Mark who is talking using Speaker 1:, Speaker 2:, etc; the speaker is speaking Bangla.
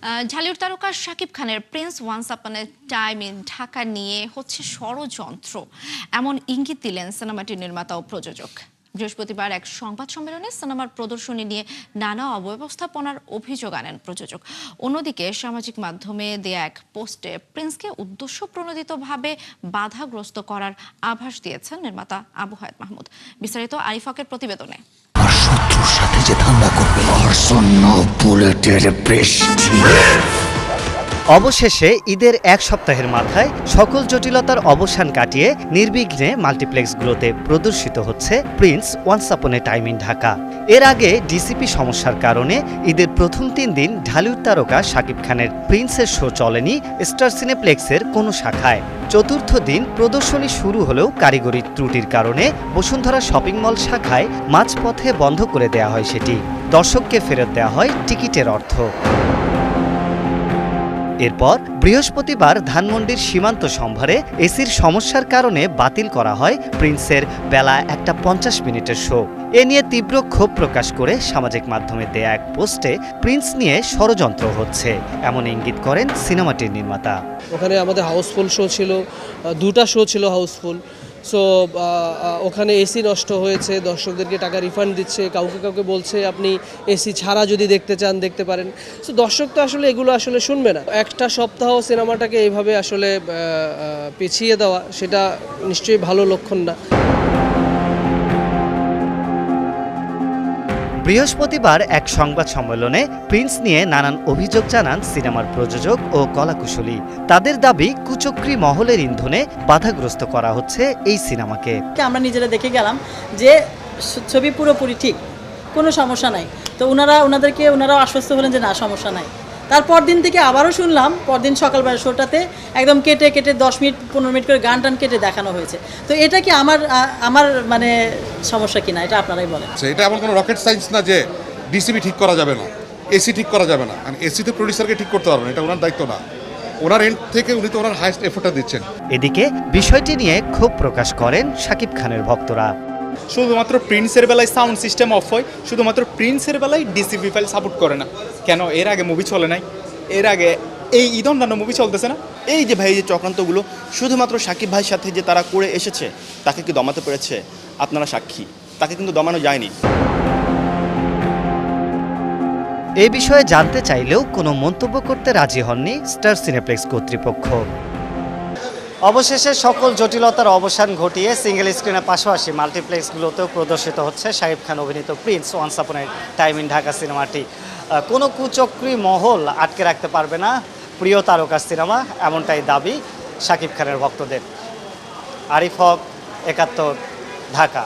Speaker 1: ঢালিউড তারকা শাকিব খানের Prince once upon A time in Dhaka নিয়ে হচ্ছে ষড়যন্ত্র, এমন ইঙ্গিত দিলেন সিনেমাটির নির্মাতা ও প্রযোজক। বৃহস্পতিবার এক সংবাদ সম্মেলনে সিনেমার প্রদর্শনী নিয়ে নানা অব্যবস্থাপনার অভিযোগ আনেন প্রযোজক। অন্যদিকে সামাজিক মাধ্যমে দেয়া এক পোস্টে প্রিন্সকে উদ্দেশ্য প্রণোদিতভাবে বাধাগ্রস্ত করার আভাস দিয়েছেন নির্মাতা আবু হায়াত মাহমুদ। বিস্তারিত আরিফ হকের প্রতিবেদনে।
Speaker 2: শত্রুর সাথে যে ধান্দা করবে আসন্ন বুলেটের বৃষ্টি।
Speaker 3: অবশেষে ঈদের এক সপ্তাহের মাথায় সকল জটিলতার অবসান কাটিয়ে নির্বিঘ্নে মাল্টিপ্লেক্সগুলোতে প্রদর্শিত হচ্ছে Prince once upon A time in Dhaka. এর আগে ডিসিপি সমস্যার কারণে ঈদের প্রথম 3 দিন ঢালিউড তারকা শাকিব খানের প্রিন্সের শো চলেনি স্টার সিনেপ্লেক্সের কোনো শাখায়। চতুর্থ দিন প্রদর্শনী শুরু হলেও কারিগরি ত্রুটির কারণে বসুন্ধরা শপিং মল শাখায় মাঝপথে বন্ধ করে দেয়া হয় সেটি। দর্শককে ফেরত দেওয়া হয় টিকিটের অর্থ। এরপর বৃহস্পতিবার ধানমন্ডির সীমান্ত সম্ভারে এসির সমস্যার কারণে বাতিল করা হয় প্রিন্সের বেলা 1:50 মিনিটের শো। এ নিয়ে তীব্র ক্ষোভ প্রকাশ করে সামাজিক মাধ্যমে দেয়া এক পোস্টে প্রিন্স নিয়ে ষড়যন্ত্র হচ্ছে এমন ইঙ্গিত করেন সিনেমাটির নির্মাতা।
Speaker 4: ওখানে আমাদের হাউসফুল শো ছিল, 2টা শো ছিল হাউসফুল। সো ওখানে এসি নষ্ট হয়েছে, দর্শকদেরকে টাকা রিফান্ড দিচ্ছে, কাউকে কাউকে বলছে আপনি এসি ছাড়া যদি দেখতে চান দেখতে পারেন। সো দর্শক তো আসলে এগুলো আসলে শুনবে না। একটা সপ্তাহ সিনেমাটাকে এইভাবে আসলে পিছিয়ে দেওয়া, সেটা নিশ্চয়ই ভালো লক্ষণ না।
Speaker 3: বৃহস্পতিবার এক সংবাদ সম্মেলনে প্রিন্স নিয়ে নানান অভিযোগ জানান সিনেমার প্রযোজক ও কলাকুশলী। তাদের দাবি কুচক্রী মহলের ইন্ধনে বাধাগ্রস্ত করা হচ্ছে এই সিনেমাকে।
Speaker 5: আমরা নিজেরা দেখে গেলাম যে ছবি পুরোপুরি ঠিক, কোনো সমস্যা নাই। তো ওনারাও আশ্বস্ত হলেন যে না, সমস্যা নাই। তারপর দিন থেকে আবারও শুনলাম, পরদিন সকালবেলা শোটাতে একদম কেটে 10 মিনিট 15 মিনিট করে গান টান কেটে দেখানো হয়েছে। তো এটা কি আমার মানে সমস্যা কিনা, এটা আপনারাই বলেন।
Speaker 6: এটা এমন কোনো রকেট সায়েন্স না যে ডিসিবি ঠিক করা যাবে না, এসি ঠিক করা যাবে না। এসি তো প্রডিউসারকে ঠিক করতে পারবেন, এটা ওনার দায়িত্ব না। ওনার এন্ড থেকে উনি তো ওনার হাইয়েস্ট এফোর্টটা দিচ্ছেন।
Speaker 3: এদিকে বিষয়টি নিয়ে ক্ষোভ প্রকাশ করেন শাকিব খানের ভক্তরা।
Speaker 7: শুধুমাত্র প্রিন্সের বেলায় সাউন্ড সিস্টেম অফ হয়, শুধুমাত্র প্রিন্সের বেলায় ডিসিপি ফাইল সাপোর্ট করে না কেন? এর আগে মুভি চলে নাই? এর আগে এই ঈদ অন্যান্য মুভি চলতেছে না?
Speaker 8: এই যে ভাই, যে চক্রান্তগুলো শুধুমাত্র শাকিব ভাইয়ের সাথে যে তারা করে এসেছে, তাকে কি দমাতে পেরেছে? আপনারা সাক্ষী, তাকে কিন্তু দমানো যায়নি।
Speaker 3: এ বিষয়ে জানতে চাইলেও কোনো মন্তব্য করতে রাজি হননি স্টার সিনেপ্লেক্স কর্তৃপক্ষ। অবশেষে সকল জটিলতার অবসান ঘটিয়ে সিঙ্গেল স্ক্রিনের পাশাপাশি মাল্টিপ্লেক্সগুলোতেও প্রদর্শিত হচ্ছে শাকিব খান অভিনীত Prince once upon A time in Dhaka সিনেমাটি। কোনো কুচক্রী মহল আটকে রাখতে পারবে না প্রিয় তারকা সিনেমা, এমনটাই দাবি শাকিব খানের ভক্তদের। আরিফ হক, 71, ঢাকা।